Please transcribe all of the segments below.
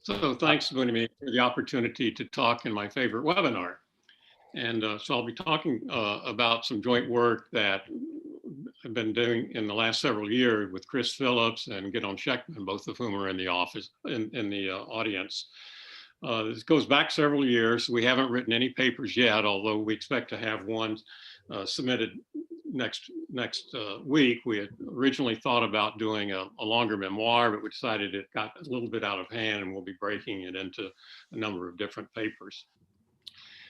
So thanks for me for the opportunity to talk in my favorite webinar. And so I'll be talking about some joint work that I've been doing in the last several years with Chris Phillips and Gidon Sheckman, both of whom are in the office, in the audience. This goes back several years. We haven't written any papers yet, although we expect to have one submitted next week. We had originally thought about doing a longer memoir, but we decided it got a little bit out of hand, and we'll be breaking it into a number of different papers.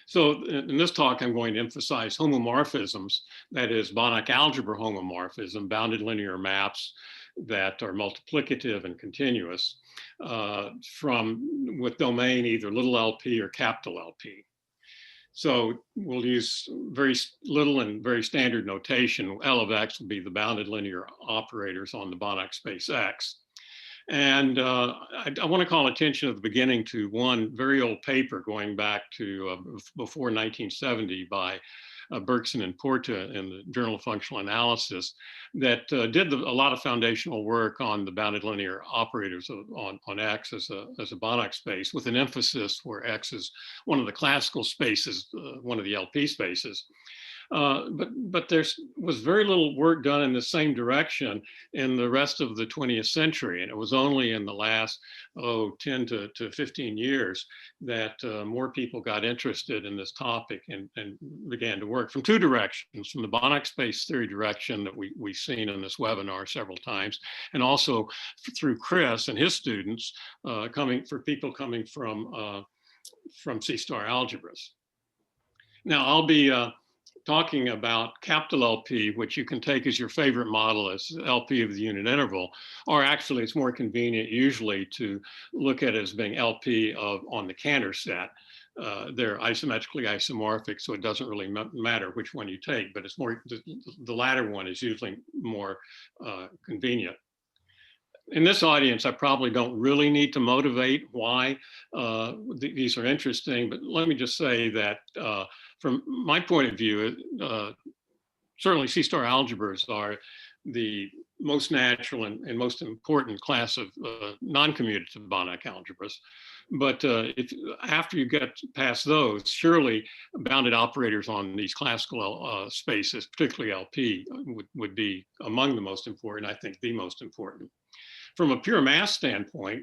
So in this talk, I'm going to emphasize homomorphisms, that is Banach algebra homomorphism, bounded linear maps that are multiplicative and continuous with domain either little LP or capital LP. So we'll use very little and very standard notation. L of X will be the bounded linear operators on the Banach space X. And I want to call attention at the beginning to one very old paper going back to before 1970 by Bergson and Porta in the Journal of Functional Analysis that did a lot of foundational work on the bounded linear operators on X as a Banach space, with an emphasis where X is one of the classical spaces, one of the LP spaces. But there was very little work done in the same direction in the rest of the 20th century. And it was only in the last, 10 to 15 years that more people got interested in this topic and began to work from two directions, from the Banach space theory direction that we've seen in this webinar several times, and also through Chris and his students people coming from C-star algebras. Now I'll be talking about capital LP, which you can take as your favorite model as LP of the unit interval, or actually it's more convenient usually to look at it as being LP on the Cantor set. They're isometrically isomorphic, so it doesn't really matter which one you take, but it's more, the latter one is usually more convenient. In this audience, I probably don't really need to motivate why these are interesting, but let me just say that from my point of view, certainly C-star algebras are the most natural and most important class of non-commutative Banach algebras. But after you get past those, surely bounded operators on these classical spaces, particularly LP, would be among the most important, I think the most important. From a pure math standpoint,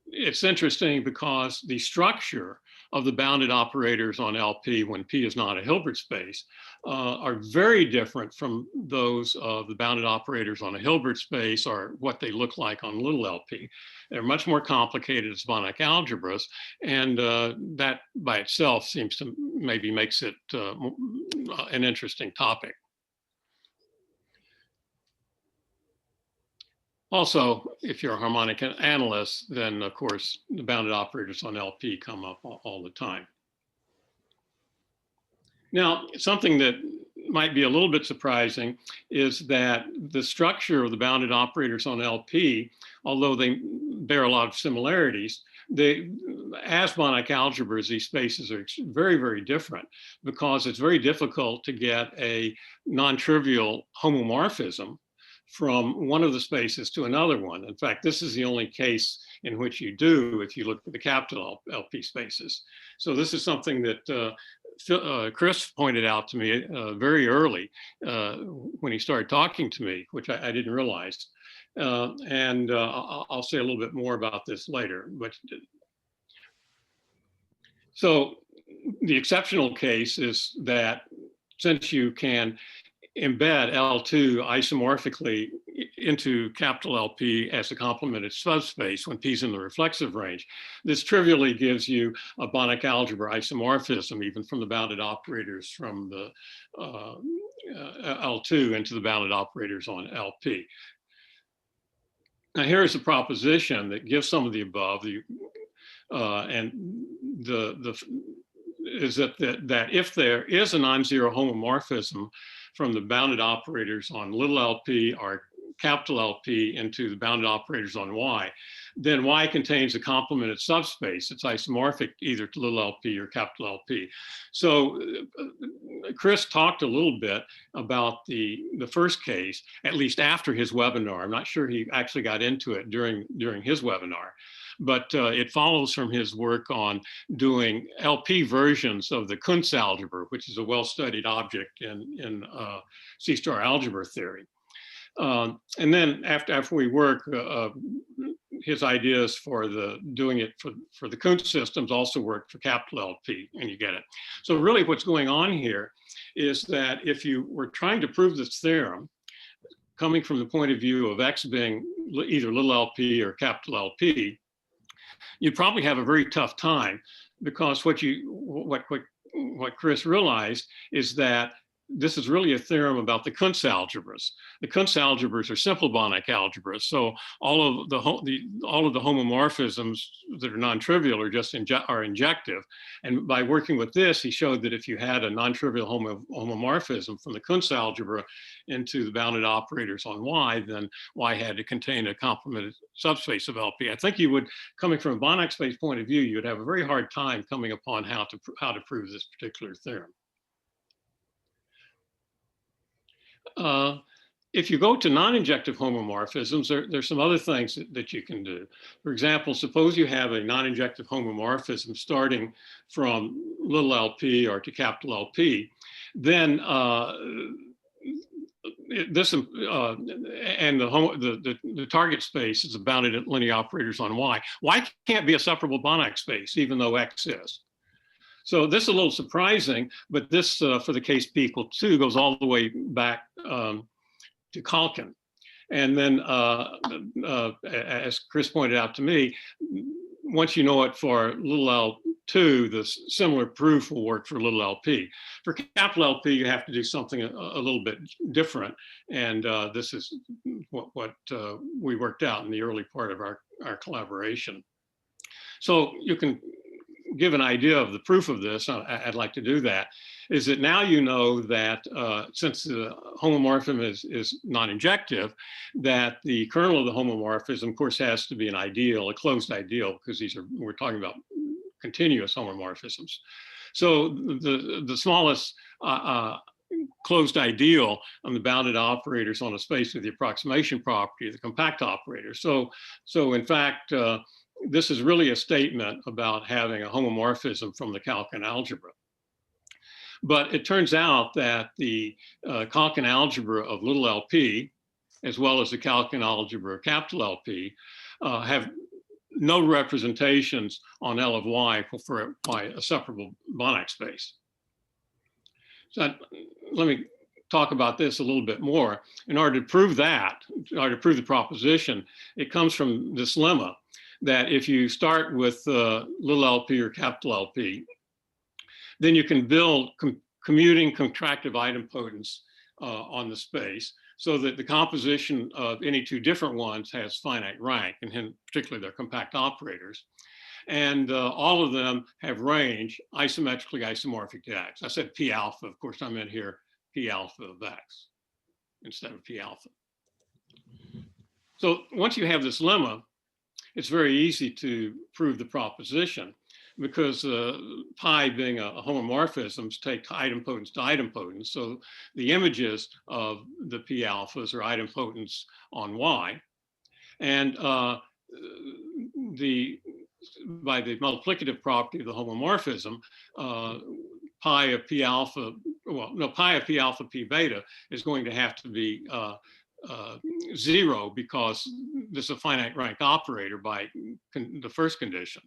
it's interesting because the structure of the bounded operators on LP when P is not a Hilbert space are very different from those of the bounded operators on a Hilbert space or what they look like on little LP. They're much more complicated as Banach algebras, and that by itself seems to maybe makes it an interesting topic. Also, if you're a harmonic analyst, then of course, the bounded operators on LP come up all the time. Now, something that might be a little bit surprising is that the structure of the bounded operators on LP, although they bear a lot of similarities, as Banach algebras, these spaces are very, very different because it's very difficult to get a non-trivial homomorphism from one of the spaces to another one. In fact, this is the only case in which you do if you look at the capital LP spaces. So this is something that Chris pointed out to me very early when he started talking to me, which I didn't realize. And I'll say a little bit more about this later. But so the exceptional case is that since you can embed L2 isomorphically into capital LP as a complemented subspace when P's in the reflexive range, this trivially gives you a Banach algebra isomorphism, even from the bounded operators from the L2 into the bounded operators on LP. Now here's a proposition that gives some of the above, is that if there is a non-zero homomorphism from the bounded operators on little LP or capital LP into the bounded operators on Y, then Y contains a complemented subspace. It's isomorphic either to little LP or capital LP. So Chris talked a little bit about the first case, at least after his webinar. I'm not sure he actually got into it during his webinar, but it follows from his work on doing LP versions of the Kuntz algebra, which is a well-studied object in C-star algebra theory. And then after we work, his ideas for doing it for the Kuntz systems also work for capital LP, and you get it. So really what's going on here is that if you were trying to prove this theorem, coming from the point of view of X being either little LP or capital LP, you'd probably have a very tough time, because what Chris realized is that this is really a theorem about the Kuntz algebras. The Kuntz algebras are simple Banach algebras, so all of the homomorphisms that are non-trivial are just injective. And by working with this, he showed that if you had a non-trivial homomorphism from the Kuntz algebra into the bounded operators on Y, then Y had to contain a complemented subspace of LP. I think you would, coming from a Banach space point of view, you would have a very hard time coming upon how to prove this particular theorem. If you go to non-injective homomorphisms, there's some other things that you can do. For example, suppose you have a non-injective homomorphism starting from little LP or to capital LP, then the target space is bounded linear operators on Y. Y can't be a separable Banach space, even though X is. So this is a little surprising, but this, for the case P equal 2, goes all the way back to Calkin. And then, as Chris pointed out to me, once you know it for little L2, the similar proof will work for little LP. For capital LP, you have to do something a little bit different. And this is what we worked out in the early part of our collaboration. So you can give an idea of the proof of this. I'd like to do that, is that now you know that since the homomorphism is non-injective, that the kernel of the homomorphism, of course, has to be an ideal, a closed ideal, because we're talking about continuous homomorphisms. So the smallest closed ideal on the bounded operators on a space with the approximation property, the compact operator. So in fact, this is really a statement about having a homomorphism from the Calkin algebra. But it turns out that the Calkin algebra of little LP, as well as the Calkin algebra of capital LP, have no representations on L of Y for a separable Banach space. So let me talk about this a little bit more. In order to prove that, in order to prove the proposition, it comes from this lemma that if you start with little LP or capital LP, then you can build commuting contractive idempotence on the space, so that the composition of any two different ones has finite rank, and particularly their compact operators. And all of them have range isometrically isomorphic to X. I said P alpha, of course I meant here P alpha of X instead of P alpha. So once you have this lemma, it's very easy to prove the proposition, because pi being a homomorphisms take idempotence to idempotence. So the images of the P alphas are idempotence on Y. And by the multiplicative property of the homomorphism, pi of P alpha, pi of P alpha P beta is going to have to be 0, because this is a finite rank operator by the first condition.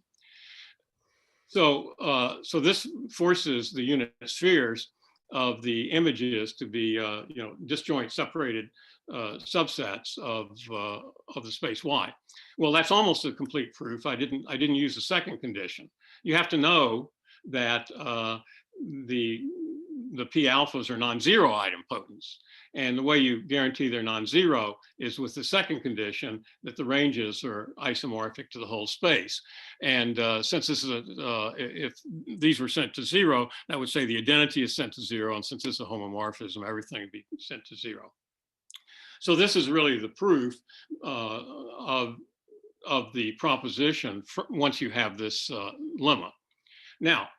So, so this forces the unit spheres of the images to be, disjoint separated subsets of the space Y. Well, that's almost a complete proof. I didn't use the second condition. You have to know that the P alphas are non-zero idempotents. And the way you guarantee they're non-zero is with the second condition, that the ranges are isomorphic to the whole space. And since this is if these were sent to 0, that would say the identity is sent to 0. And since this is a homomorphism, everything would be sent to 0. So this is really the proof of the proposition once you have this lemma. Now,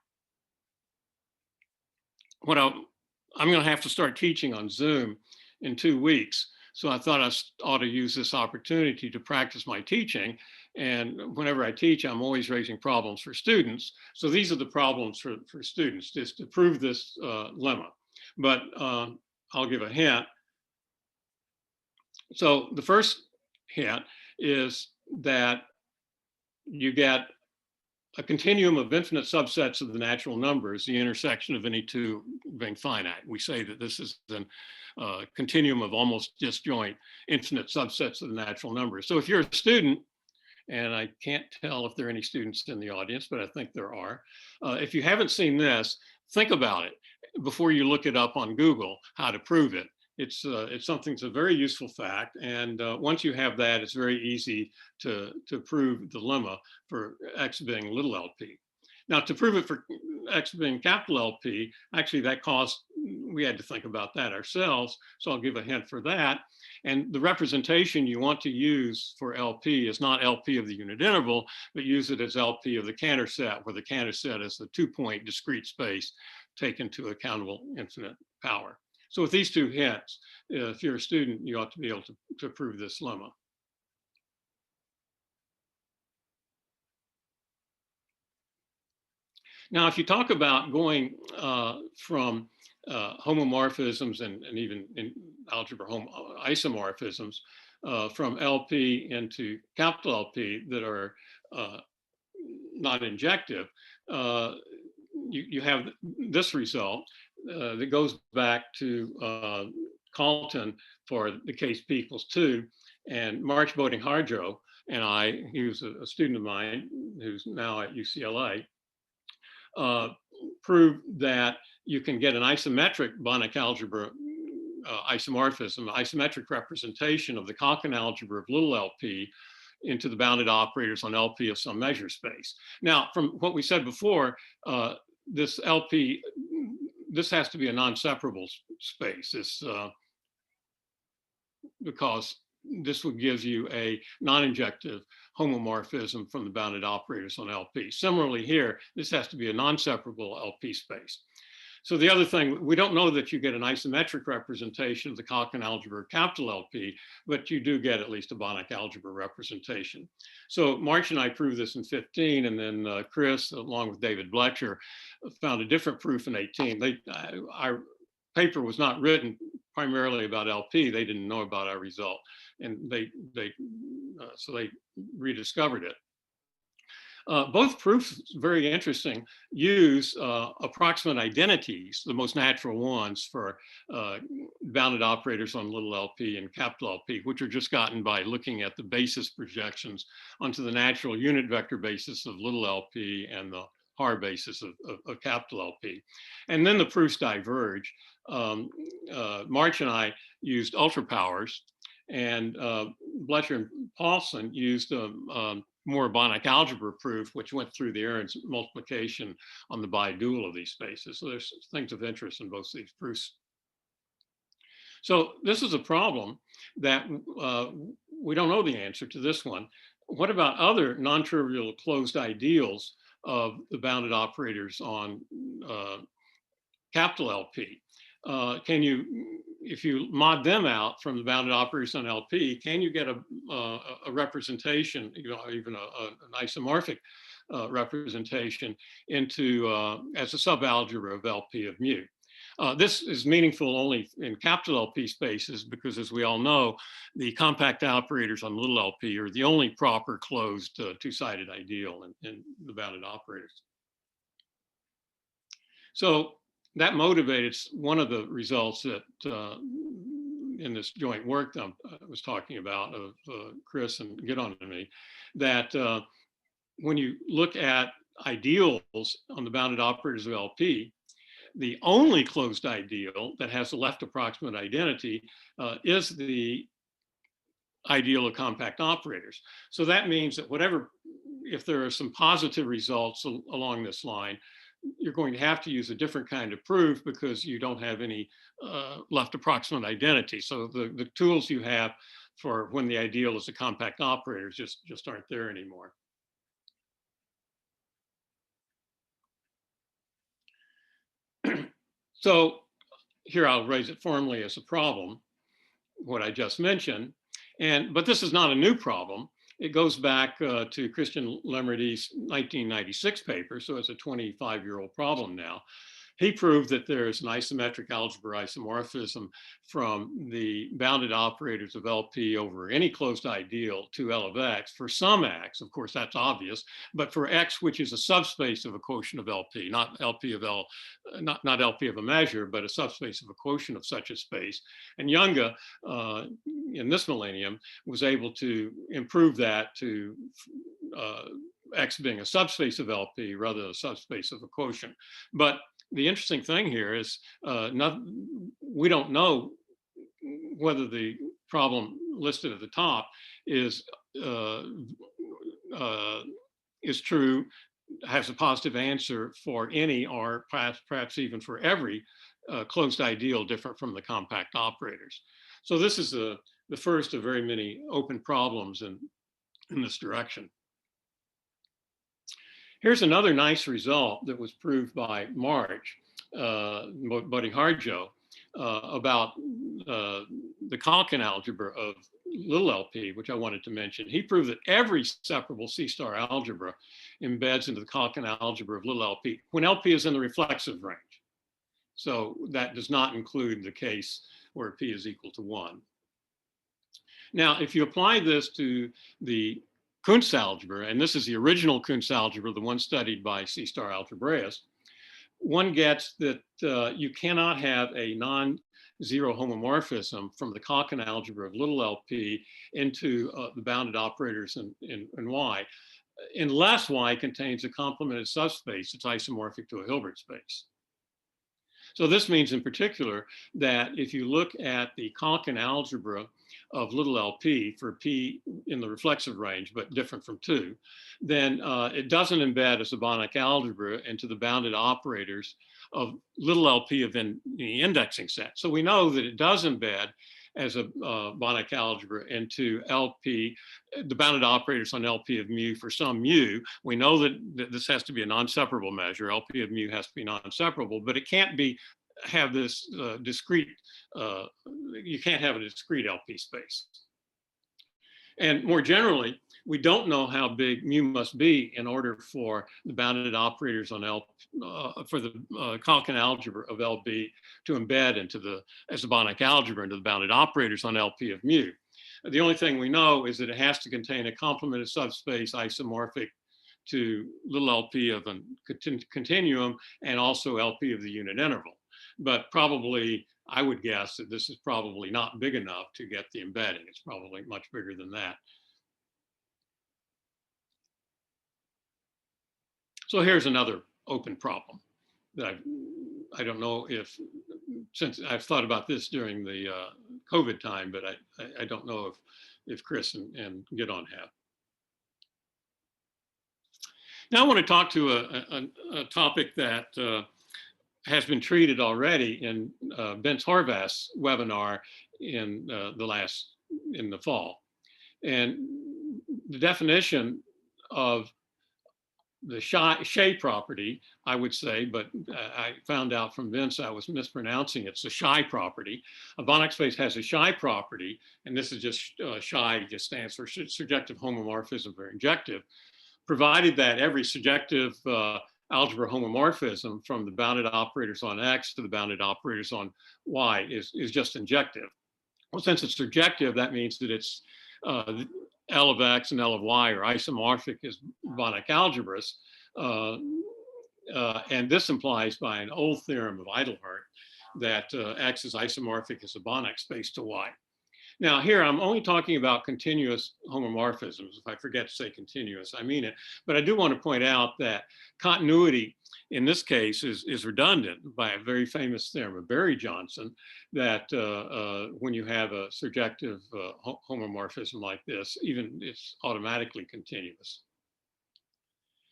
what I'm going to have to start teaching on Zoom in 2 weeks. So I thought I ought to use this opportunity to practice my teaching. And whenever I teach, I'm always raising problems for students. So these are the problems for students, just to prove this lemma. But I'll give a hint. So the first hint is that you get a continuum of infinite subsets of the natural numbers, the intersection of any two being finite. We say that this is a continuum of almost disjoint infinite subsets of the natural numbers. So if you're a student, and I can't tell if there are any students in the audience, but I think there are. If you haven't seen this, think about it before you look it up on Google, how to prove it. It's something that's a very useful fact. And once you have that, it's very easy to prove the lemma for X being little LP. Now, to prove it for X being capital LP, actually that cost, we had to think about that ourselves. So I'll give a hint for that. And the representation you want to use for LP is not LP of the unit interval, but use it as LP of the Cantor set, where the Cantor set is the 2-point discrete space taken to accountable infinite power. So with these 2 hints, if you're a student, you ought to be able to prove this lemma. Now, if you talk about going from homomorphisms and even in algebra isomorphisms from LP into capital LP that are not injective, you have this result that goes back to Carlton for the case P equals 2, and March Boating Harjo and he was a student of mine who's now at UCLA, proved that you can get an isometric Banach algebra isomorphism, isometric representation of the Kochen algebra of little LP into the bounded operators on LP of some measure space. Now, from what we said before, this LP, this has to be a non-separable space. Because this would give you a non-injective homomorphism from the bounded operators on LP. Similarly here, this has to be a non-separable LP space. So the other thing, we don't know that you get an isometric representation of the Kochen algebra capital LP, but you do get at least a Banach algebra representation. So March and I proved this in 15, and then Chris, along with David Bletcher, found a different proof in 18. Our paper was not written primarily about LP. They didn't know about our result, and so they rediscovered it. Both proofs, very interesting, use approximate identities, the most natural ones for bounded operators on little LP and capital LP, which are just gotten by looking at the basis projections onto the natural unit vector basis of little LP and the Haar basis of capital LP. And then the proofs diverge. March and I used ultra powers, and Bletcher and Paulson used more Banach algebra proof, which went through the Arens multiplication on the bidual of these spaces. So there's things of interest in both these proofs. So this is a problem that we don't know the answer to this one. What about other non-trivial closed ideals of the bounded operators on capital LP? Can you, if you mod them out from the bounded operators on LP, can you get a representation, even an isomorphic representation into as a subalgebra of LP of mu? This is meaningful only in capital LP spaces because, as we all know, the compact operators on little LP are the only proper closed two-sided ideal in the bounded operators. So that motivated one of the results that in this joint work that I was talking about of Chris and Gidon and me, that when you look at ideals on the bounded operators of LP, the only closed ideal that has a left approximate identity is the ideal of compact operators. So that means that if there are some positive results along this line, you're going to have to use a different kind of proof because you don't have any left approximate identity. So the tools you have for when the ideal is a compact operator just aren't there anymore. So here I'll raise it formally as a problem, what I just mentioned. But this is not a new problem. It goes back to Christian Lemerdy's 1996 paper, so it's a 25-year-old problem now. He proved that there is an isometric algebra isomorphism from the bounded operators of LP over any closed ideal to L of X for some X. Of course, that's obvious, but for X, which is a subspace of a quotient of LP, not LP of L, not LP of a measure, but a subspace of a quotient of such a space. And Junge, in this millennium, was able to improve that to X being a subspace of LP rather than a subspace of a quotient. But the interesting thing here is we don't know whether the problem listed at the top is true, has a positive answer for any, or perhaps even for every closed ideal different from the compact operators. So this is the first of very many open problems in this direction. Here's another nice result that was proved by March, Buddy Harjo, about the Calkin algebra of little LP, which I wanted to mention. He proved that every separable C-star algebra embeds into the Calkin algebra of little LP when LP is in the reflexive range. So that does not include the case where P is equal to 1. Now, if you apply this to the Kunz algebra, and this is the original Kunz algebra, the one studied by C-star algebraists, one gets that you cannot have a non-zero homomorphism from the Calkin algebra of little LP into the bounded operators in Y, unless Y contains a complemented subspace that's isomorphic to a Hilbert space. So this means in particular that if you look at the Calkin algebra of little LP for P in the reflexive range, but different from 2, then it doesn't embed as a Banach algebra into the bounded operators of little LP of the indexing set. So we know that it does embed as a Banach algebra into LP, the bounded operators on LP of mu for some mu. We know that this has to be a non-separable measure. LP of mu has to be non-separable, but it can't have this discrete, you can't have a discrete LP space. And more generally, we don't know how big mu must be in order for the bounded operators on for the Calkin algebra of LB to embed into as a Banach algebra into the bounded operators on LP of mu. The only thing we know is that it has to contain a complemented subspace isomorphic to little LP of a continuum and also LP of the unit interval. But probably, I would guess that this is probably not big enough to get the embedding. It's probably much bigger than that. So here's another open problem that I don't know if, since I've thought about this during the COVID time, but I don't know if Chris and Gidon have. Now I want to talk to a topic that has been treated already in Bence Horvath's webinar in the fall. And the definition of the Shea property, I would say, but I found out from Vince I was mispronouncing it. It's the Shea property. A Banach space has a Shea property, and this is just Shea just stands for surjective homomorphism or injective, provided that every surjective algebra homomorphism from the bounded operators on X to the bounded operators on Y is just injective. Well, since it's surjective, that means that it's L of X and L of Y are isomorphic as Banach algebras. And this implies by an old theorem of Eitelhart that X is isomorphic as a Banach space to Y. Now here, I'm only talking about continuous homomorphisms. If I forget to say continuous, I mean it. But I do want to point out that continuity in this case is redundant by a very famous theorem of Berry-Johnson that when you have a surjective homomorphism like this, even it's automatically continuous.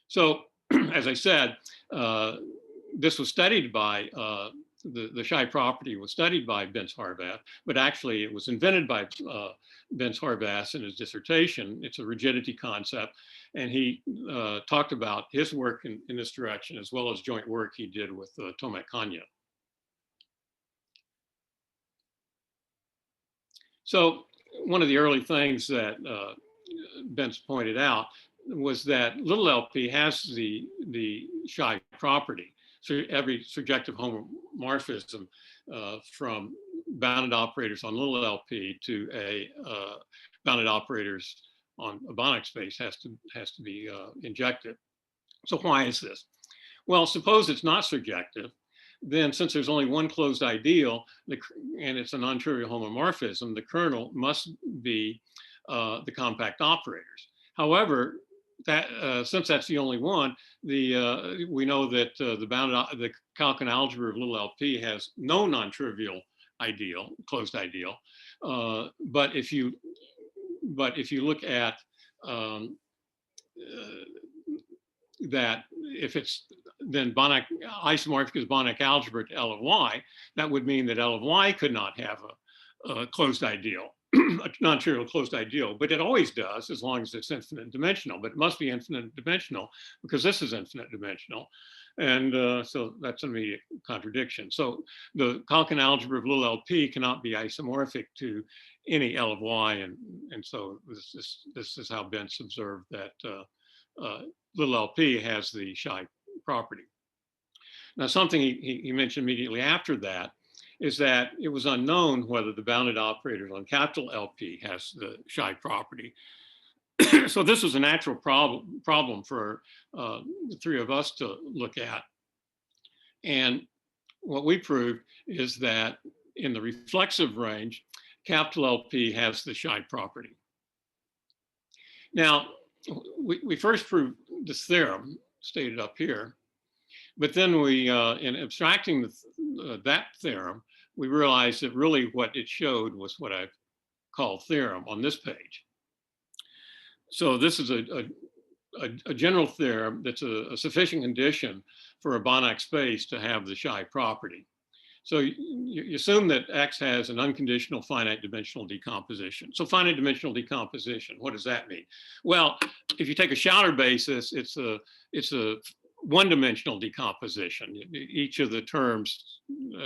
So as I said, this was studied by, the Shy property was studied by Benz-Horvath, but actually it was invented by Benz-Horvath in his dissertation. It's a rigidity concept. And he talked about his work in this direction, as well as joint work he did with Tomek Kanya. So one of the early things that Benz pointed out was that little LP has the Shy property. So every surjective homomorphism from bounded operators on little LP to a bounded operators on a Banach space has to be injected. So why is this? Well, suppose it's not surjective. Then since there's only one closed ideal, and it's a non-trivial homomorphism, the kernel must be the compact operators. However, that since that's the only one, we know that the Calkin algebra of little LP has no non-trivial ideal, closed ideal. But if you look at that, if it's then Banach isomorphic is Banach algebra to L of Y, that would mean that L of Y could not have a closed ideal, a non-trivial closed ideal, but it always does as long as it's infinite dimensional. But it must be infinite dimensional because this is infinite dimensional. And so that's an immediate contradiction. So the Calkin algebra of little LP cannot be isomorphic to any L of Y. And so this is how Benz observed that little LP has the Shy property. Now, something he mentioned immediately after that is that it was unknown whether the bounded operators on capital LP has the Shy property. So this was a natural problem for the three of us to look at. And what we proved is that in the reflexive range, capital LP has the Shy property. Now, we first proved this theorem stated up here, but then we, in abstracting that theorem, we realized that really what it showed was what I've called theorem on this page. So this is a general theorem that's a sufficient condition for a Banach space to have the Shy property. So you assume that X has an unconditional finite dimensional decomposition. So finite dimensional decomposition, what does that mean? Well, if you take a Schauder basis, it's a one-dimensional decomposition. Each of the terms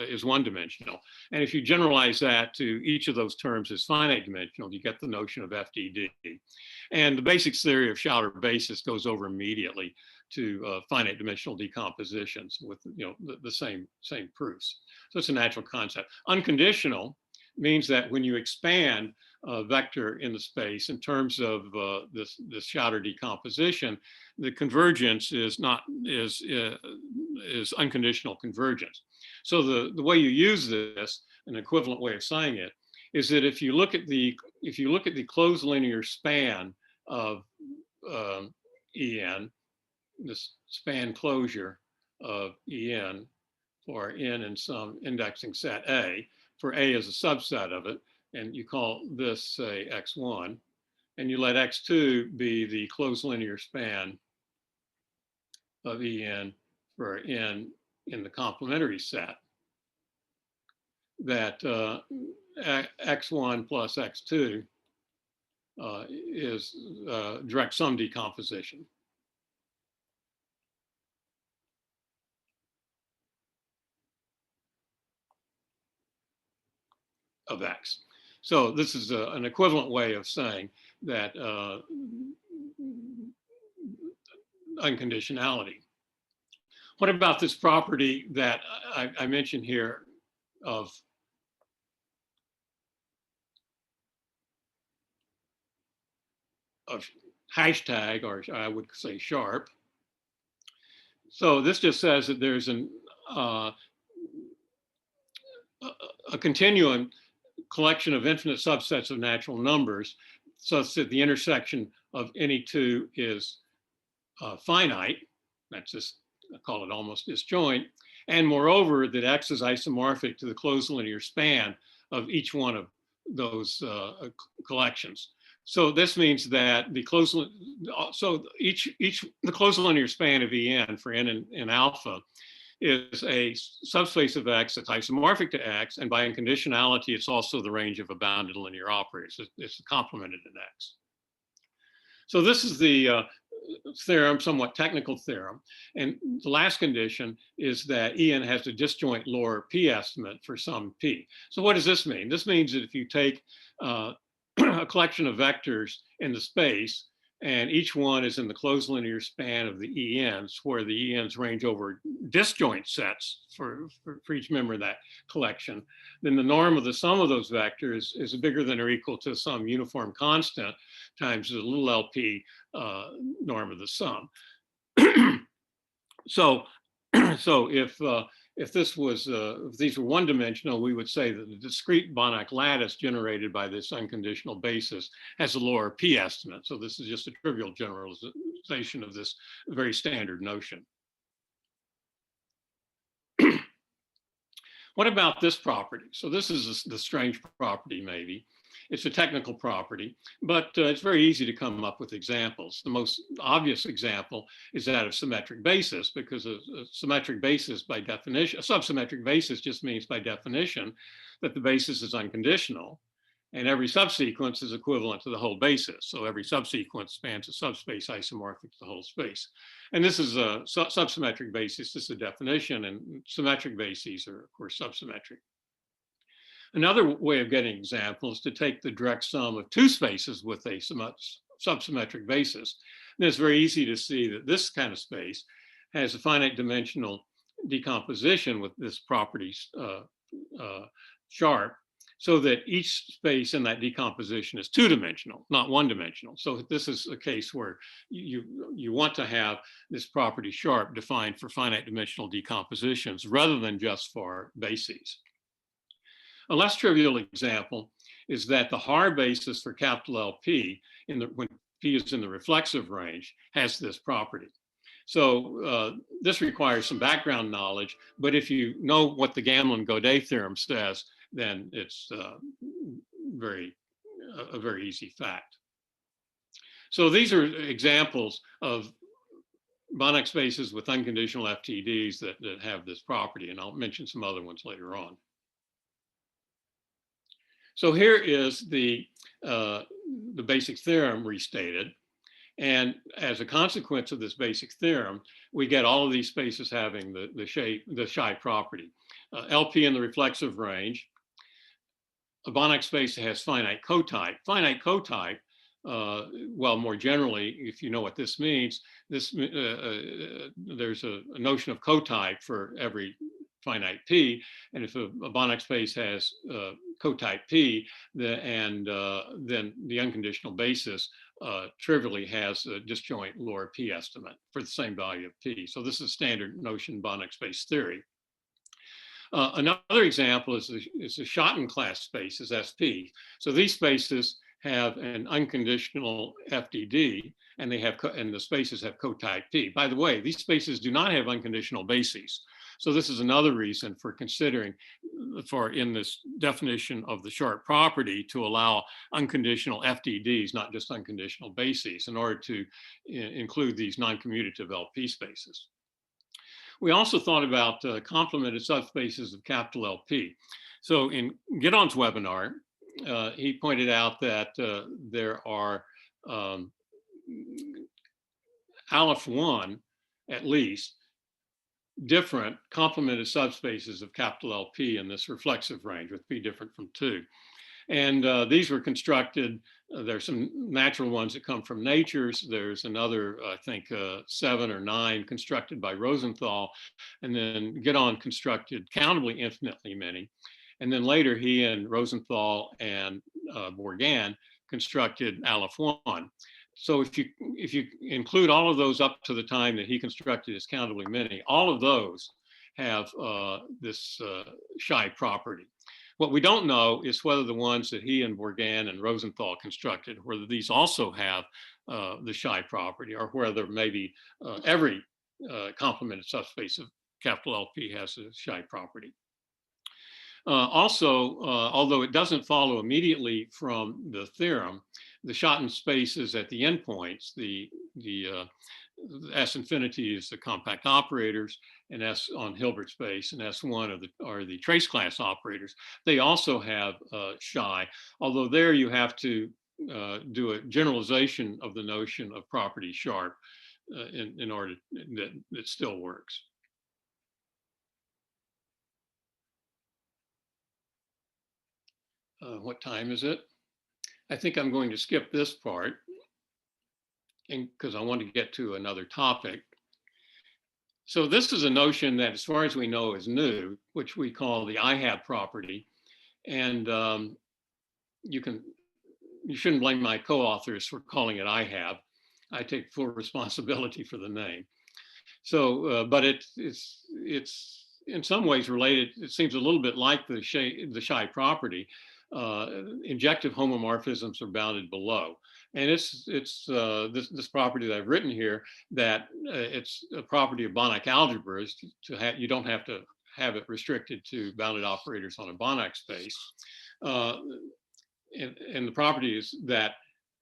is one-dimensional. And if you generalize that to each of those terms as finite dimensional, you get the notion of FDD. And the basics theory of Schauder basis goes over immediately to finite dimensional decompositions with the same proofs. So it's a natural concept. Unconditional means that when you expand a vector in the space in terms of this Schauder decomposition, the convergence is unconditional convergence. So the way you use this, an equivalent way of saying it, is that if you look at the closed linear span of En, this span closure of En for n in some indexing set A, for A is a subset of it, and you call this, say, x1, and you let x2 be the closed linear span of En for n in the complementary set, that x1 plus x2 is direct sum decomposition of X. So this is an equivalent way of saying that unconditionality. What about this property that I mentioned here of hashtag, or I would say sharp? So this just says that there's a continuum collection of infinite subsets of natural numbers such that the intersection of any two is finite. That's just, I call it almost disjoint. And moreover, that X is isomorphic to the closed linear span of each one of those collections. So this means that the closed linear span of En for n in alpha is a subspace of X that's isomorphic to X, and by unconditionality, it's also the range of a bounded linear operator. It's complemented in X. So this is the theorem, somewhat technical theorem. And the last condition is that En has a disjoint lower P estimate for some P. So what does this mean? This means that if you take a collection of vectors in the space, and each one is in the closed linear span of the ENs, where the ENs range over disjoint sets for each member of that collection, then the norm of the sum of those vectors is bigger than or equal to some uniform constant times the little LP norm of the sum. So if this was if these were one-dimensional, we would say that the discrete Banach lattice generated by this unconditional basis has a lower P estimate. So this is just a trivial generalization of this very standard notion. What about this property? So this is the strange property, maybe. It's a technical property, but it's very easy to come up with examples. The most obvious example is that of symmetric basis, because a symmetric basis by definition, a subsymmetric basis just means by definition that the basis is unconditional, and every subsequence is equivalent to the whole basis. So every subsequence spans a subspace isomorphic to the whole space. And this is a subsymmetric basis. This is a definition, and symmetric bases are, of course, subsymmetric. Another way of getting examples is to take the direct sum of two spaces with a subsymmetric basis. And it's very easy to see that this kind of space has a finite dimensional decomposition with this property sharp, so that each space in that decomposition is two-dimensional, not one-dimensional. So this is a case where you want to have this property sharp defined for finite dimensional decompositions rather than just for bases. A less trivial example is that the Haar basis for capital LP, when P is in the reflexive range, has this property. So this requires some background knowledge, but if you know what the Gamlin-Godet theorem says, then it's a very easy fact. So these are examples of Banach spaces with unconditional FTDs that have this property, and I'll mention some other ones later on. So here is the basic theorem restated. And as a consequence of this basic theorem, we get all of these spaces having the Xi property. LP in the reflexive range. A Banach space has finite cotype. Finite cotype, well, more generally, if you know what this means, there's a notion of cotype for every finite P, and if a Banach space has cotype P, then the unconditional basis trivially has a disjoint lower P estimate for the same value of P. So this is standard notion Banach space theory. Another example is the Schotten class spaces, SP. So these spaces have an unconditional FDD, and the spaces have cotype P. By the way, these spaces do not have unconditional bases. So this is another reason for considering, in this definition of the sharp property, to allow unconditional FDDs, not just unconditional bases, in order to include these non-commutative LP spaces. We also thought about complemented subspaces of capital LP. So in Gidon's webinar, he pointed out that there are Aleph1, at least, different complemented subspaces of capital LP in this reflexive range, with P different from 2. And these were constructed. There's some natural ones that come from natures. There's another, I think, 7 or 9 constructed by Rosenthal. And then Gidon constructed countably infinitely many. And then later he and Rosenthal and Bourgain constructed Aleph1. So if you include all of those up to the time that he constructed his countably many, all of those have this Xi property. What we don't know is whether the ones that he and Bourgain and Rosenthal constructed, whether these also have the Xi property, or whether maybe every complemented subspace of capital LP has a Xi property. Also, although it doesn't follow immediately from the theorem, the Schotten spaces at the endpoints, the S infinity is the compact operators, and S on Hilbert space, and S1 are the trace class operators. They also have psi, although there you have to do a generalization of the notion of property sharp in order that it still works. What time is it? I think I'm going to skip this part because I want to get to another topic. So this is a notion that, as far as we know, is new, which we call the I have property. And you shouldn't blame my co-authors for calling it I have. I take full responsibility for the name. So, but it's in some ways related. It seems a little bit like the psi property. Injective homomorphisms are bounded below. And it's this property that I've written here, that it's a property of Banach algebras. You don't have to have it restricted to bounded operators on a Banach space. And the property is that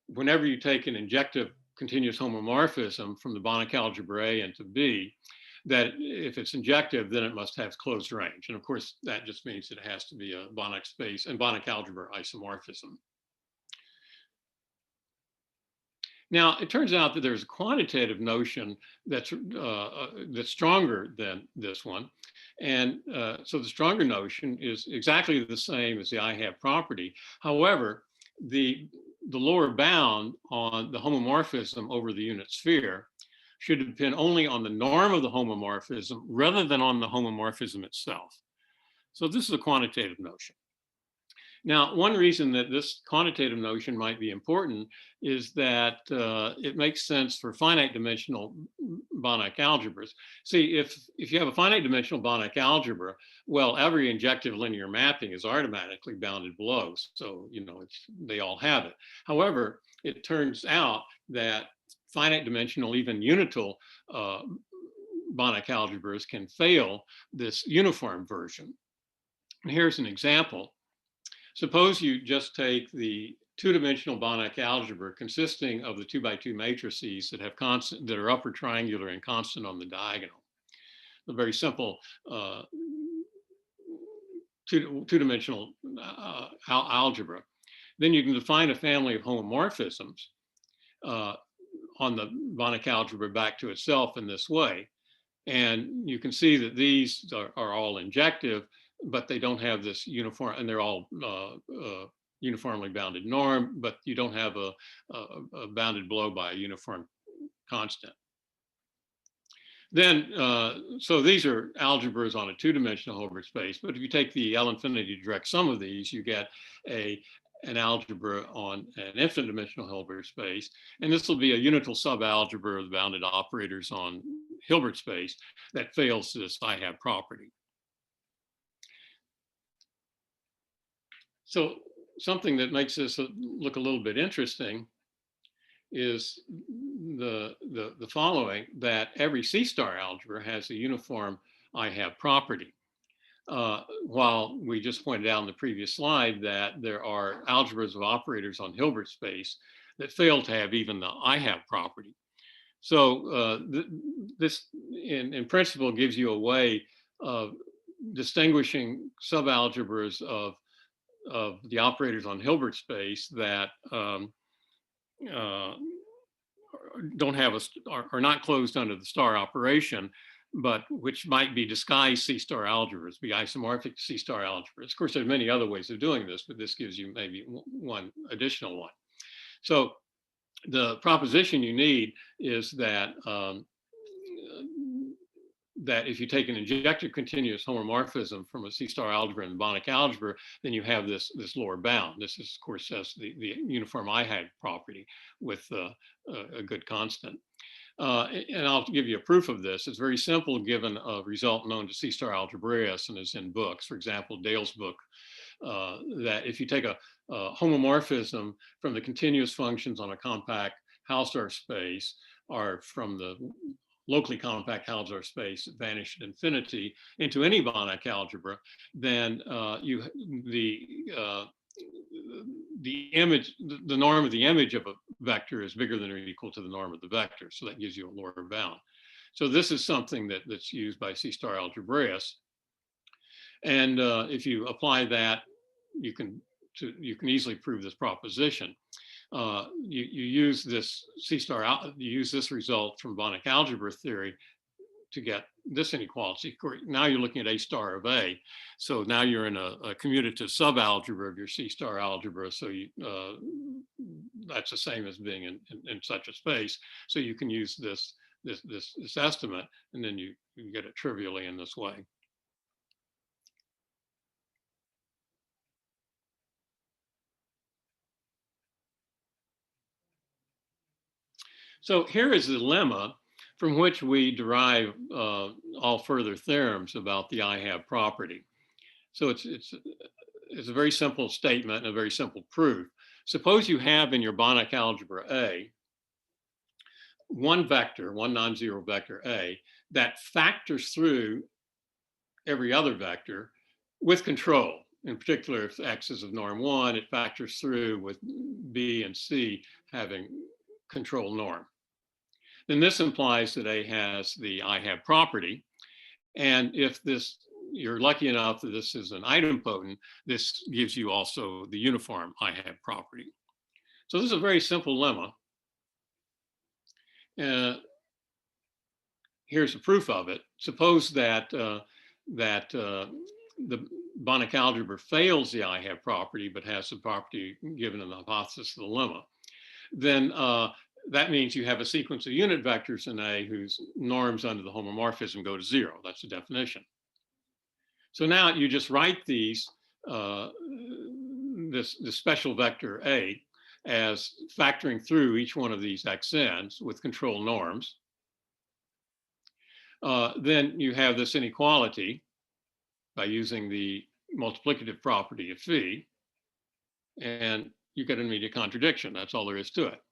whenever you take an injective continuous homomorphism from the Banach algebra A into B, that if it's injective, then it must have closed range. And of course, that just means it has to be a Banach space and Banach algebra isomorphism. Now, it turns out that there's a quantitative notion that's stronger than this one. And so the stronger notion is exactly the same as the I have property. However, the lower bound on the homomorphism over the unit sphere should depend only on the norm of the homomorphism rather than on the homomorphism itself. So this is a quantitative notion. Now, one reason that this quantitative notion might be important is that it makes sense for finite dimensional Banach algebras. See, if you have a finite dimensional Banach algebra, well, every injective linear mapping is automatically bounded below. So, you know, they all have it. However, it turns out that finite dimensional, even unital Banach algebras can fail this uniform version. And here's an example. Suppose you just take the two-dimensional Banach algebra consisting of the 2x2 matrices that have constant, that are upper triangular and constant on the diagonal. A very simple two-dimensional algebra. Then you can define a family of homomorphisms on the Banach algebra back to itself in this way. And you can see that these are all injective, but they don't have this uniform, and they're all uniformly bounded norm, but you don't have a bounded below by a uniform constant. Then, so these are algebras on a two-dimensional Hilbert space, but if you take the L infinity direct sum of these, you get an algebra on an infinite dimensional Hilbert space. And this will be a unital subalgebra of the bounded operators on Hilbert space that fails this I have property. So something that makes this look a little bit interesting is the following, that every C-star algebra has a uniform I have property. While we just pointed out in the previous slide that there are algebras of operators on Hilbert space that fail to have even the I have property. So this in principle gives you a way of distinguishing subalgebras of the operators on Hilbert space that don't have are not closed under the star operation, but which might be disguised C-star algebras, be isomorphic C-star algebras. Of course, there's many other ways of doing this, but this gives you maybe one additional one. So the proposition you need is that that if you take an injective continuous homomorphism from a C-star algebra and the Banach algebra, then you have this lower bound. This is, of course, the uniform I have property with a good constant. And I'll give you a proof of this. It's very simple given a result known to C-star algebraists and is in books. For example, Dale's book, that if you take a homomorphism from the continuous functions on a compact Hausdorff space or from the locally compact Hausdorff space that vanish at infinity into any Banach algebra, then the image, the norm of the image of a vector is bigger than or equal to the norm of the vector. So that gives you a lower bound. So this is something that's used by C-star algebraists. And if you apply that, you can easily prove this proposition. You use this you use this result from Banach algebra theory to get this inequality. Now you're looking at A star of A. So now you're in a commutative subalgebra of your C-star algebra. So that's the same as being in such a space. So you can use this estimate, and then you get it trivially in this way. So here is the lemma from which we derive all further theorems about the I have property. So it's a very simple statement and a very simple proof. Suppose you have in your Banach algebra A one vector, one non-zero vector A, that factors through every other vector with control. In particular, if X is of norm 1, it factors through with B and C having control norm. Then this implies that A has the I have property. And if you're lucky enough that this is an idempotent, this gives you also the uniform I have property. So this is a very simple lemma. Here's a proof of it. Suppose that the Banach algebra fails the I have property, but has the property given in the hypothesis of the lemma. Then that means you have a sequence of unit vectors in A whose norms under the homomorphism go to 0. That's the definition. So now you just write these, this special vector A as factoring through each one of these xn's with control norms. Then you have this inequality by using the multiplicative property of phi, and you get an immediate contradiction. That's all there is to it.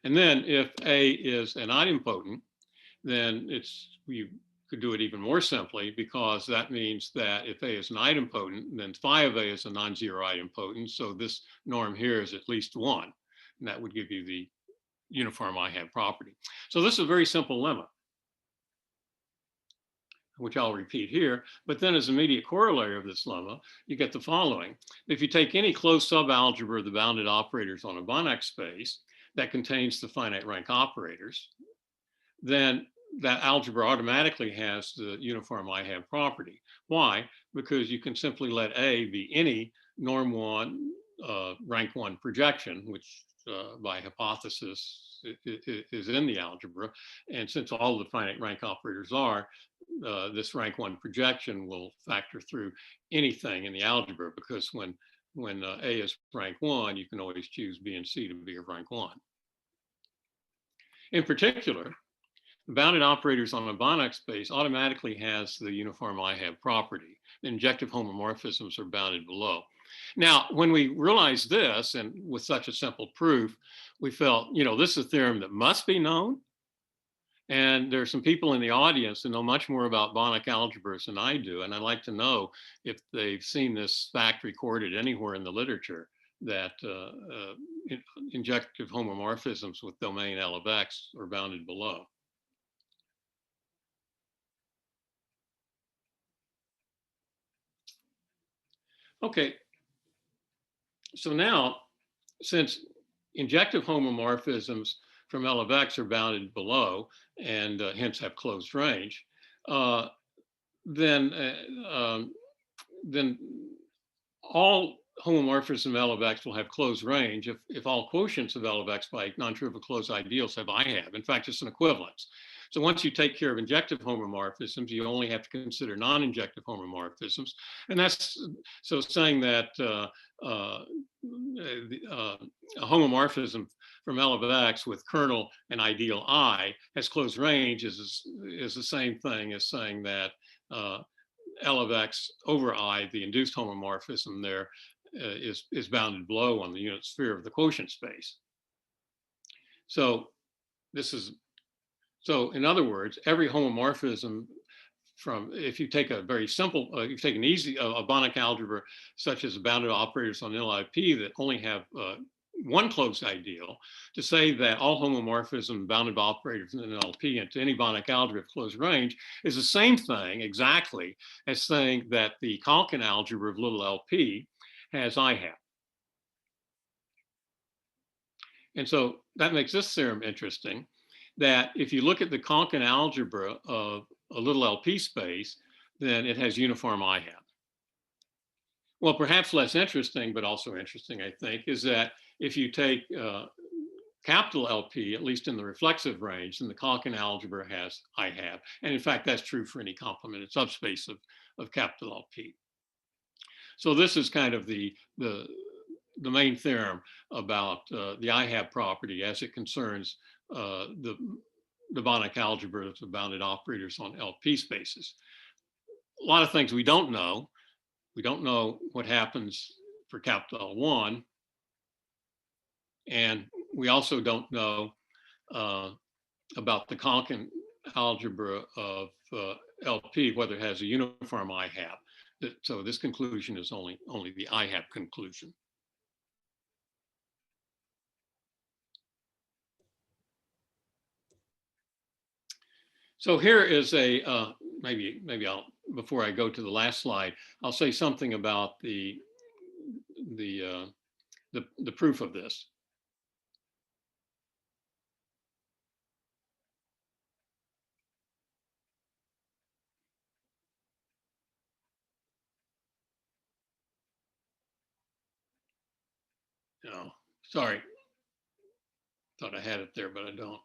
And then if A is an idempotent, then you could do it even more simply, because that means that if A is an idempotent, then phi of A is a non-zero idempotent. So this norm here is at least 1, and that would give you the uniform I have property. So this is a very simple lemma, which I'll repeat here. But then as immediate corollary of this lemma, you get the following. If you take any closed subalgebra of the bounded operators on a Banach space that contains the finite rank operators, then that algebra automatically has the uniform I have property. Why? Because you can simply let A be any norm 1, rank 1 projection, which by hypothesis is in the algebra. And since all the finite rank operators are, this rank 1 projection will factor through anything in the algebra, because when A is rank 1, you can always choose B and C to be of rank 1. In particular, the bounded operators on a Banach space automatically has the uniform I have property. The injective homomorphisms are bounded below. Now, when we realized this, and with such a simple proof, we felt, this is a theorem that must be known. And there are some people in the audience that know much more about Banach algebras than I do. And I'd like to know if they've seen this fact recorded anywhere in the literature, that injective homomorphisms with domain L of X are bounded below. Okay, so now, since injective homomorphisms from L of X are bounded below and hence have closed range, then all homomorphisms of L of X will have closed range if all quotients of L of X by non-trivial closed ideals have I have. In fact, it's an equivalence. So once you take care of injective homomorphisms, you only have to consider non-injective homomorphisms. And that's so saying that a homomorphism from L of X with kernel and ideal I has closed range is the same thing as saying that L of X over I, the induced homomorphism there, is bounded below on the unit sphere of the quotient space. So in other words, every homomorphism if you take a very simple, you take an easy, a Banach algebra, such as the bounded operators on LIP that only have one closed ideal to say that all homomorphism bounded by operators in an LP into any Banach algebra of closed range is the same thing exactly as saying that the Konkin algebra of little LP has I hat. And so that makes this theorem interesting, that if you look at the Konkin algebra of a little LP space, then it has uniform I hat. Well, perhaps less interesting, but also interesting, I think, is that if you take capital LP, at least in the reflexive range, then the Konkin algebra has I hat. And in fact, that's true for any complemented subspace of capital LP. So this is kind of the main theorem about the I hat property as it concerns the Banach algebra of bounded operators on LP spaces. A lot of things we don't know. We don't know what happens for capital L1. And we also don't know about the Konkin algebra of LP, whether it has a uniform I hat. So this conclusion is only the I hat conclusion. So here is a, maybe I'll, before I go to the last slide, I'll say something about the proof of this. Oh, sorry. Thought I had it there, but I don't.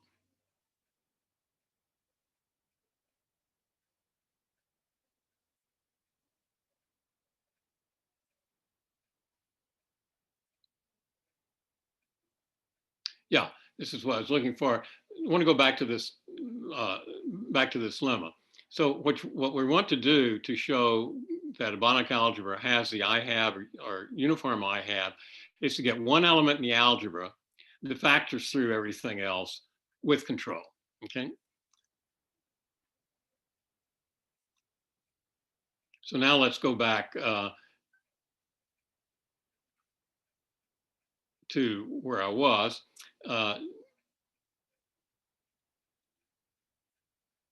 Yeah, this is what I was looking for. I want to go back to this lemma. So what we want to do to show that a Banach algebra has the I hat or uniform I hat is to get one element in the algebra that factors through everything else with control, okay? So now let's go back to where I was.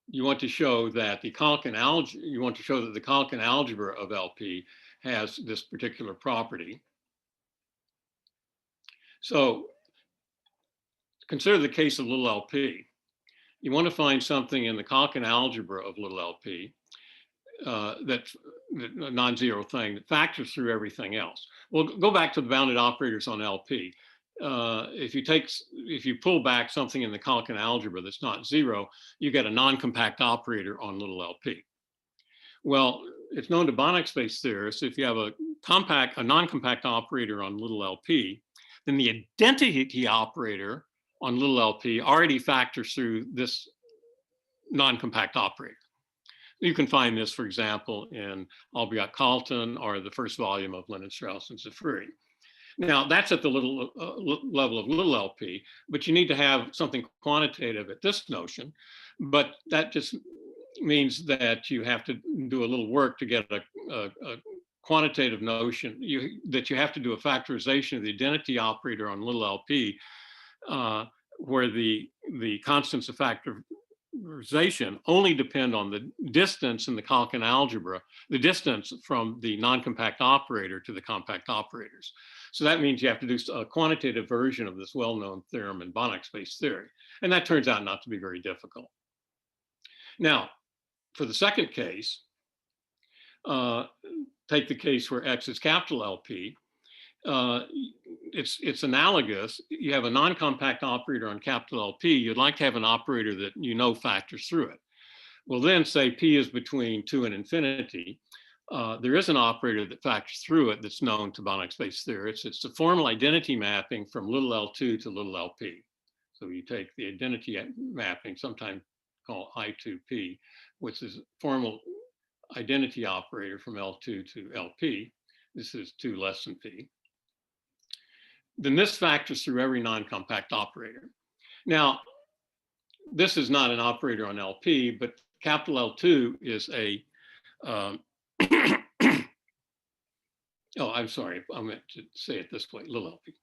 You want to show that the Konkin algebra, you want to show that the Konkin algebra of LP has this particular property. So consider the case of little LP. You want to find something in the Konkin algebra of little LP that's a non-zero thing that factors through everything else. Well, go back to the bounded operators on LP. If you pull back something in the Konkin algebra that's not zero, you get a non-compact operator on little LP. Well, it's known to Banach space theorists, if you have a non-compact operator on little LP, then the identity operator on little LP already factors through this non-compact operator. You can find this, for example, in Albiot-Carleton or the first volume of Lenin, Strauss, and Zafiri. Now, that's at the level of little LP, but you need to have something quantitative at this notion. But that just means that you have to do a little work to get a quantitative notion, that you have to do a factorization of the identity operator on little LP, where the constants of factorization only depend on the distance in the Konkin algebra, the distance from the non-compact operator to the compact operators. So that means you have to do a quantitative version of this well-known theorem in Banach space theory. And that turns out not to be very difficult. Now, for the second case, take the case where X is capital LP. It's analogous. You have a non-compact operator on capital LP. You'd like to have an operator that you know factors through it. Well, then say P is between 2 and infinity. There is an operator that factors through it that's known to Banach space theorists. It's the formal identity mapping from little L2 to little LP. So you take the identity mapping, sometimes called I2P, which is formal identity operator from L2 to LP. This is 2 less than P. Then this factors through every non-compact operator. Now, this is not an operator on LP, but capital L2 is a, oh, I'm sorry, I meant to say it this way, little LP.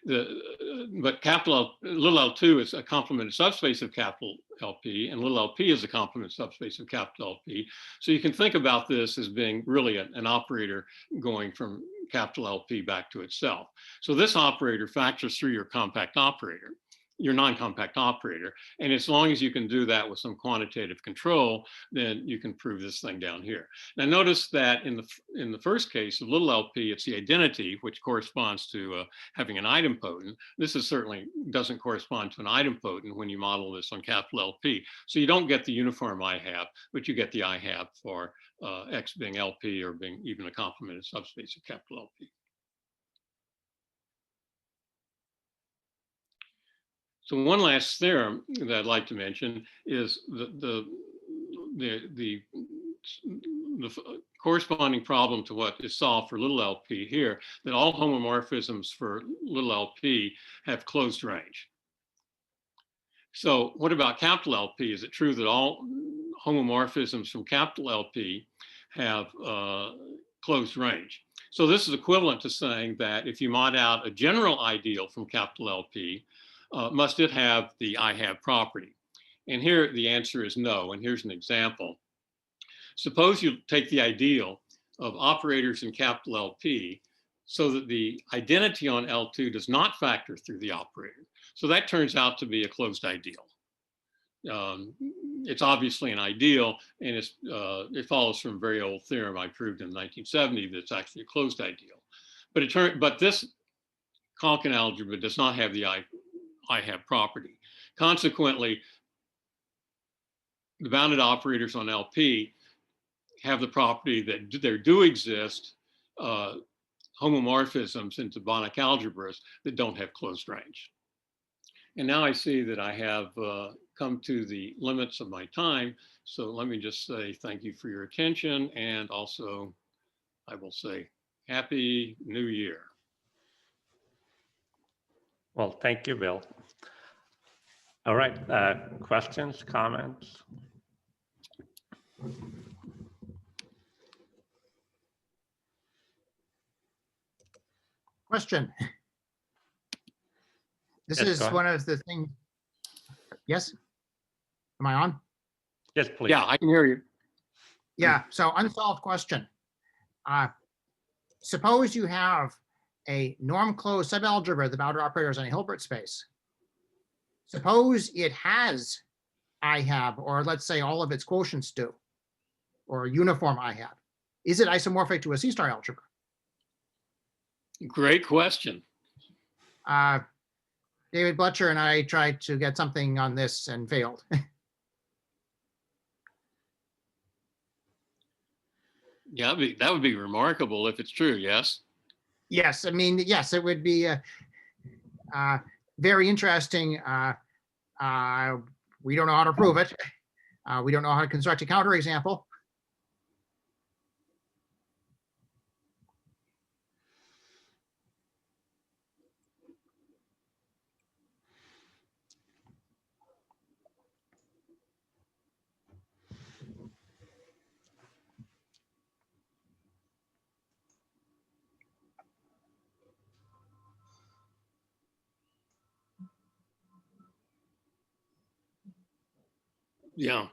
but little L2 is a complemented subspace of capital LP, and little LP is a complemented subspace of capital LP. So you can think about this as being really an operator going from capital LP back to itself. So this operator factors through your compact operator, your non-compact operator. And as long as you can do that with some quantitative control, then you can prove this thing down here. Now notice that in the first case of little LP, it's the identity, which corresponds to having an idempotent. This is certainly doesn't correspond to an idempotent when you model this on capital LP. So you don't get the uniform I-hab, but you get the I-hab for X being LP or being even a complemented subspace of capital LP. So one last theorem that I'd like to mention is the corresponding problem to what is solved for little LP here, that all homomorphisms for little LP have closed range. So what about capital LP? Is it true that all homomorphisms from capital LP have closed range? So this is equivalent to saying that if you mod out a general ideal from capital LP, must it have the I-hab property? And here the answer is no. And here's an example. Suppose you take the ideal of operators in capital LP so that the identity on L2 does not factor through the operator. So that turns out to be a closed ideal. It's obviously an ideal, and it follows from a very old theorem I proved in 1970 that it's actually a closed ideal. But this Konkin algebra does not have the I-hab property. Consequently, the bounded operators on LP have the property that there do exist homomorphisms into Banach algebras that don't have closed range. And now I see that I have come to the limits of my time. So let me just say thank you for your attention. And also, I will say Happy New Year. Well, thank you, Bill. All right, questions, comments? Question. This Yes, is one of the things. Yes? Am I on? Yes, please. Yeah, I can hear you. Yeah, so unsolved question. Suppose you have a norm-closed subalgebra of the boundary operators on a Hilbert space. Suppose it has I-hab, or let's say all of its quotients do, or uniform I-hab. Is it isomorphic to a C-star algebra? Great question. David Bletcher and I tried to get something on this and failed. Yeah, that would be remarkable if it's true, yes? Yes, I mean, yes, it would be very interesting. We don't know how to prove it. We don't know how to construct a counterexample. Yeah.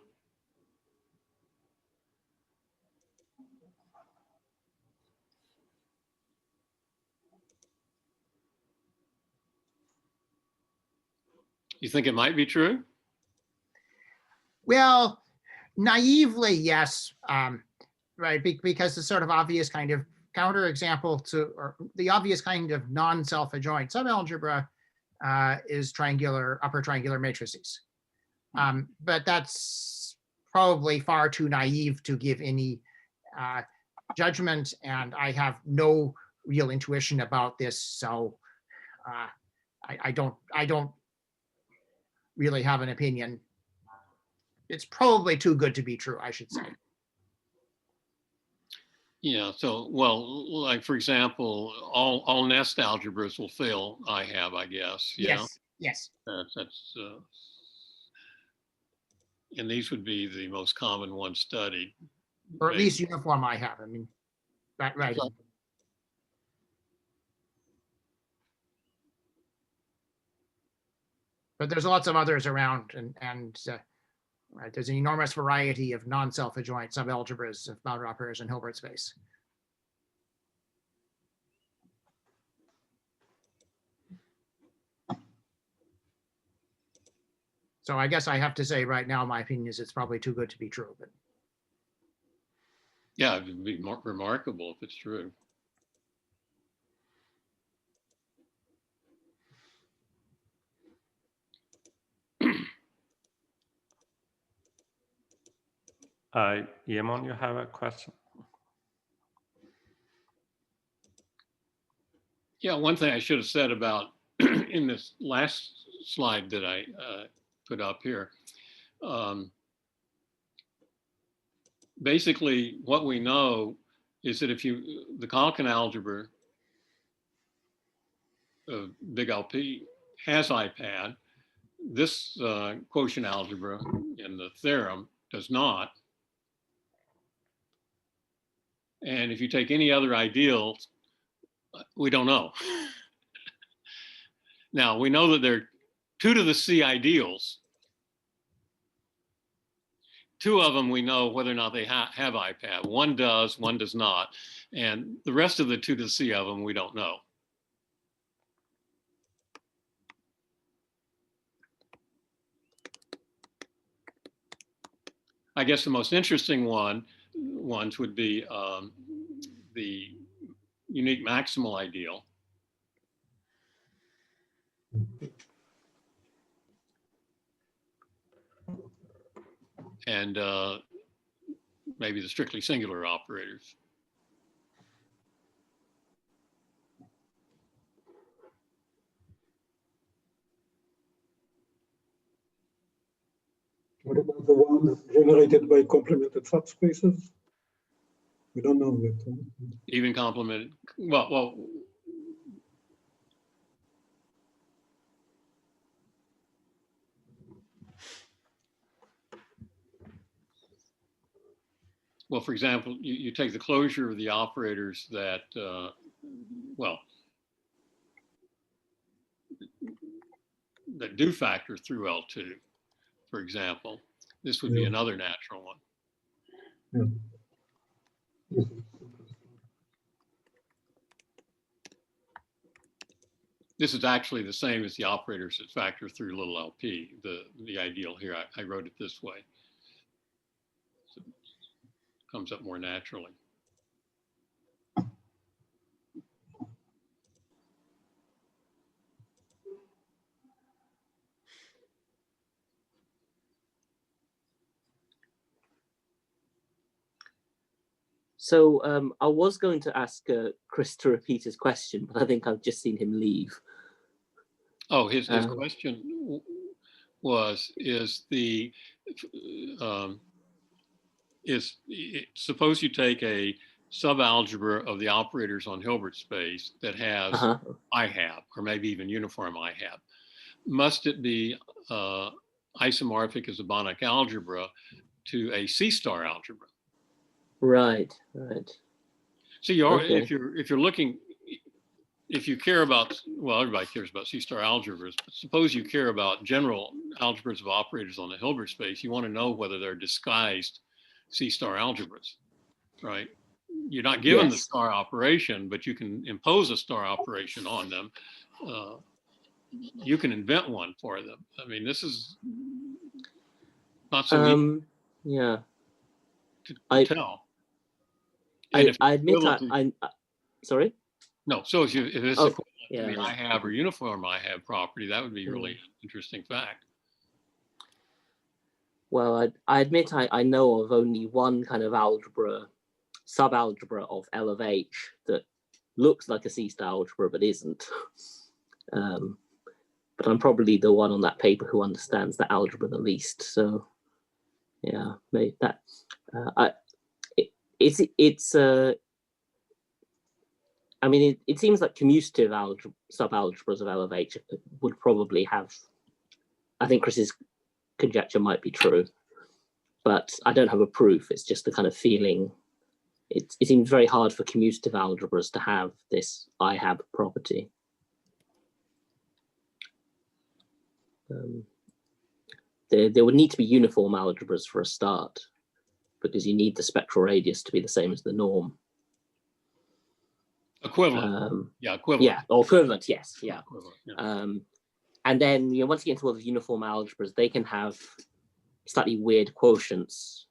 You think it might be true? Well, naively, yes, right, because the sort of obvious kind of counterexample to, or the obvious kind of non-self-adjoint subalgebra is triangular, upper triangular matrices. But that's probably far too naive to give any judgment, and I have no real intuition about this, so I don't really have an opinion. It's probably too good to be true, I should say. Yeah, so, well, like for example, all nest algebras will fail I-hab, I guess. Yeah? Yes. That's and these would be the most common ones studied. Or at least uniform I-hab, I mean, right. but there's lots of others around, and right, there's an enormous variety of non-self-adjoint subalgebras of boundary operators in Hilbert space. So I guess I have to say right now, my opinion is it's probably too good to be true. But Yeah, it would be remarkable if it's true. Yemon, you have a question? Yeah, one thing I should have said about in this last slide that I put up here. Basically, what we know is that if the Kolkin algebra of big LP has IPAD, this quotient algebra in the theorem does not. And if you take any other ideals, we don't know. Now, we know that there are 2 to the C ideals. 2 of them we know whether or not they have IPAD. One does, one does not. And the rest of the 2 to the C of them we don't know. I guess the most interesting ones would be the unique maximal ideal. And maybe the strictly singular operators. What about the ones generated by complemented subspaces? We don't know that. Huh? Even complemented, well, for example, you take the closure of the operators that, that do factor through L2, for example. This would be another natural one. Yeah. This is actually the same as the operators that factor through little LP, the ideal here. I wrote it this way. So it comes up more naturally. So I was going to ask Chris to repeat his question, but I think I've just seen him leave. Oh, his question was, suppose you take a subalgebra of the operators on Hilbert space that has IHAB, or maybe even uniform IHAB. Must it be isomorphic as a Banach algebra to a C-star algebra? Right, right. So if you're looking, if you care about, well, everybody cares about C-star algebras, but suppose you care about general algebras of operators on the Hilbert space, you want to know whether they're disguised C-star algebras, right? You're not given the star operation, but you can impose a star operation on them. You can invent one for them. I mean, this is not so easy yeah. to tell. I admit sorry? No, so if it's equivalent to the yeah. IHAB or uniform IHAB property, that would be really an interesting fact. Well, I admit I know of only one kind of algebra, subalgebra of L of H that looks like a C-star algebra but isn't. But I'm probably the one on that paper who understands the algebra the least. So yeah, maybe that I mean, it seems like commutative subalgebras of L of H would probably have, I think Chris's conjecture might be true, but I don't have a proof. It's just the kind of feeling. It seems very hard for commutative algebras to have this IHAB property. There would need to be uniform algebras for a start, because you need the spectral radius to be the same as the norm. Equivalent. Equivalent. Yeah, or equivalent, yes, yeah. Equivalent, yeah. And then, once you get into all the uniform algebras, they can have slightly weird quotients.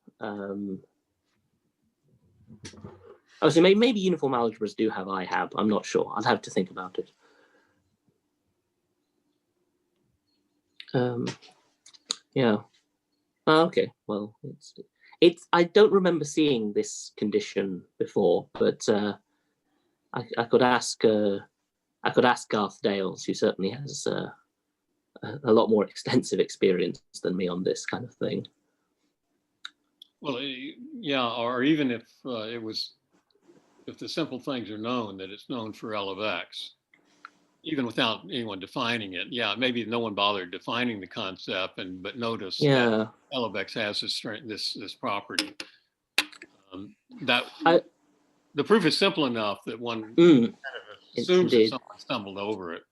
So maybe uniform algebras do have IHAB. I'm not sure. I'd have to think about it. Yeah. Okay. Well, it's. I don't remember seeing this condition before, but I could ask. I could ask Garth Dales, who certainly has a lot more extensive experience than me on this kind of thing. Well, yeah, or even if if the simple things are known, that it's known for L of X, even without anyone defining it. Yeah, maybe no one bothered defining the concept, but notice that L of X has this property. The proof is simple enough that one kind of assumes that someone stumbled over it.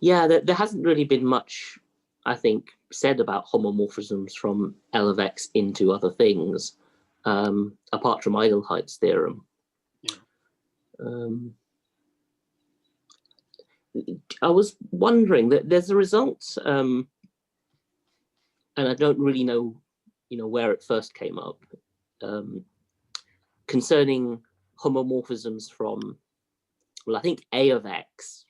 Yeah, there hasn't really been much, I think, said about homomorphisms from L of X into other things, apart from Idelheit's theorem. Yeah. I was wondering that there's a result, and I don't really know, where it first came up, concerning homomorphisms from, well, I think A of X,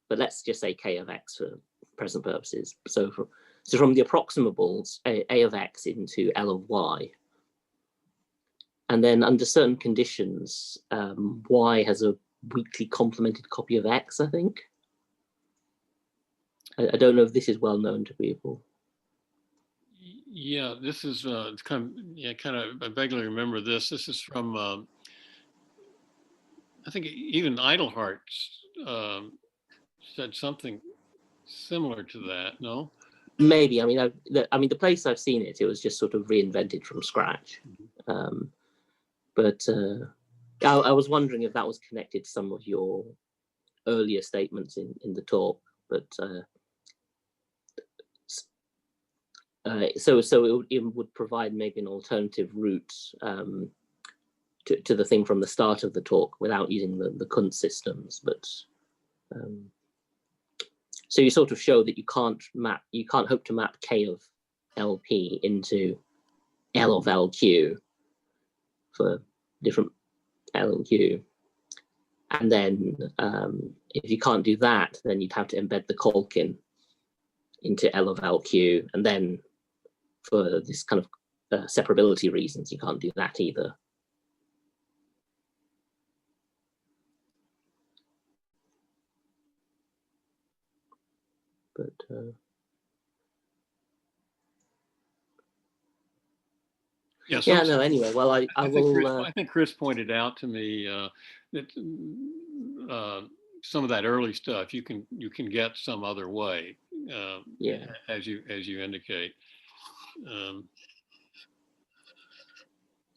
but let's just say K of X for present purposes. So from the approximables, A of X into L of Y. And then under certain conditions, Y has a weakly complemented copy of X, I think. I don't know if this is well known to people. Yeah, this is kind of, I vaguely remember this. This is from, I think even Idelhart said something similar to that, no? Maybe. I mean, the place I've seen it, it was just sort of reinvented from scratch. But I was wondering if that was connected to some of your earlier statements in the talk. But so it would provide maybe an alternative route to the thing from the start of the talk without using the Kuntz systems. But so you sort of show that you can't hope to map K of LP into L of LQ for different L and Q. And then if you can't do that, then you'd have to embed the Colkin into L of LQ. And then for this kind of separability reasons, you can't do that either. But yeah, no, anyway, well, I will. I think Chris pointed out to me that some of that early stuff you can get some other way. Yeah. As you indicate,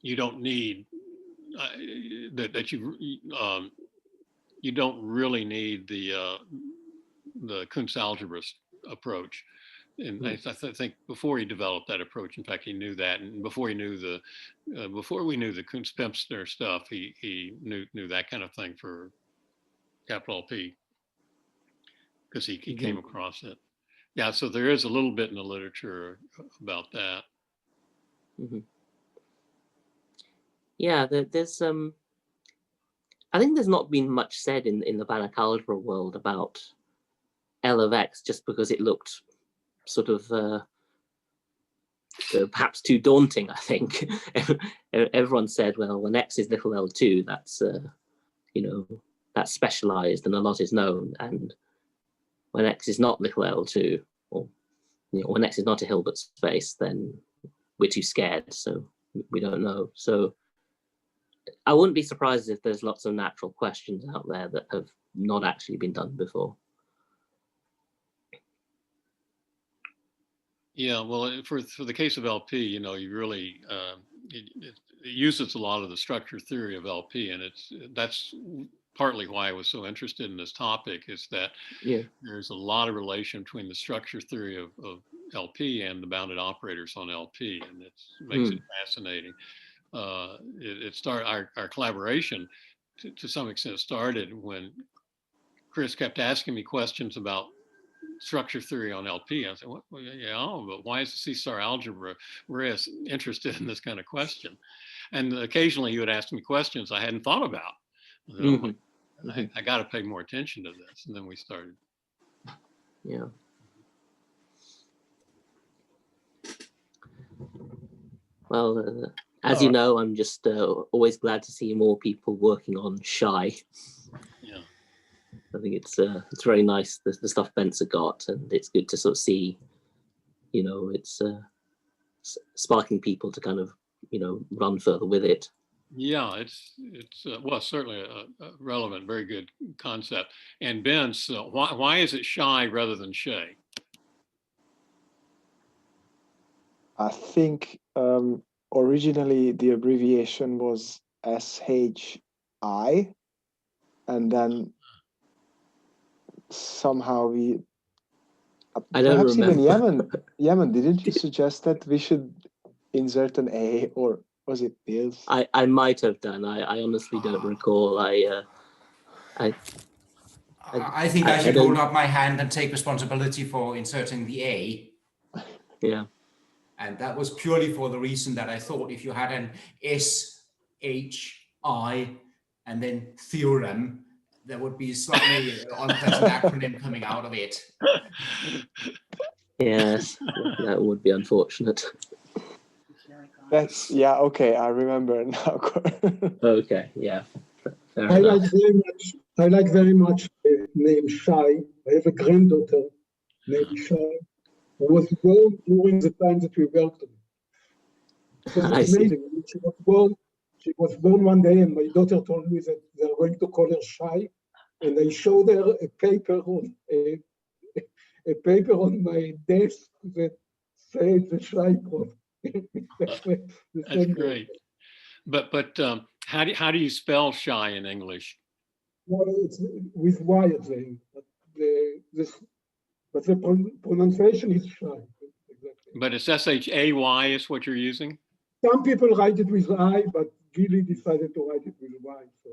you don't need you don't really need the Kuntz algebra approach. And I think before he developed that approach, in fact, he knew that, and before he knew before we knew the Kuntz-Pimster stuff, he knew that kind of thing for capital P, because he came across it. Yeah, so there is a little bit in the literature about that. Yeah, there's I think there's not been much said in the Banach algebra world about L of X, just because it looked sort of perhaps too daunting, I think. Everyone said, well, when X is little L2, that's that's specialized and a lot is known. And when X is not little L2, or when X is not a Hilbert space, then we're too scared, so we don't know. So I wouldn't be surprised if there's lots of natural questions out there that have not actually been done before. Yeah, well, for the case of LP, you really it uses a lot of the structure theory of LP, and that's partly why I was so interested in this topic, is that Yeah. there's a lot of relation between the structure theory of LP and the bounded operators on LP, and it makes it fascinating. Our collaboration to some extent started when Chris kept asking me questions about structure theory on LP. I said, well, yeah, but why is the C-star algebra interested in this kind of question? And occasionally he would ask me questions I hadn't thought about. I got to pay more attention to this. And then we started. Yeah. Well, as you know, I'm just always glad to see more people working on Shy. Yeah. I think it's very nice, the stuff Ben's got, and it's good to sort of see, you know, it's sparking people to kind of, you know, run further with it. Yeah, it's well, certainly a relevant, very good concept. And Ben, so why is it Shy rather than Shay? I think originally the abbreviation was SHI, and then somehow we I don't perhaps remember. even Yemen, didn't you suggest that we should insert an A, or was it Niels? I might have done. I honestly don't recall. I think I should hold up my hand and take responsibility for inserting the A. Yeah. And that was purely for the reason that I thought if you had an SHI and then theorem, there would be a slightly unpleasant acronym coming out of it. Yes, that would be unfortunate. That's, yeah, okay, I remember now. Okay, yeah. Fair I enough. like very much the name Shy. I have a granddaughter named Shy who was born during the time that we worked on it. So I it's see. amazing. She was born one day, and my daughter told me that they're going to call her Shy, and I showed her a paper on my desk that says the Shy Prof. That's great. But how do you spell Shy in English? Well, it's with Y at the end, but the pronunciation is Shy. Exactly. But it's SHAY is what you're using? Some people write it with I, but Gilly decided to write it with Y. So